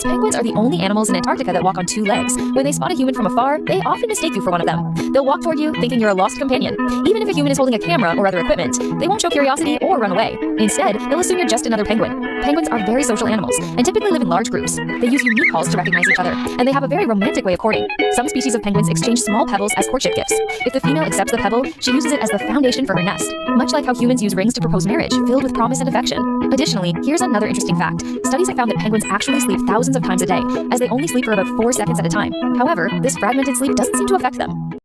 Penguins are the only animals in Antarctica that walk on two legs. When they spot a human from afar, they often mistake you for one of them. They'll walk toward you, thinking you're a lost companion. Even if a human is holding a camera or other equipment, they won't show curiosity or run away. Instead, they'll assume you're just another penguin. Penguins are very social animals and typically live in large groups. They use unique calls to recognize each other, and they have a very romantic way of courting. Some species of penguins exchange small pebbles as courtship gifts. If the female accepts the pebble, she uses it as the foundation for her nest, much like how humans use rings to propose marriage, filled with promise and affection. Additionally, here's another interesting fact. Studies have found that penguins actually sleep thousands of times a day, as they only sleep for about 4 seconds at a time. However, this fragmented sleep doesn't seem to affect them.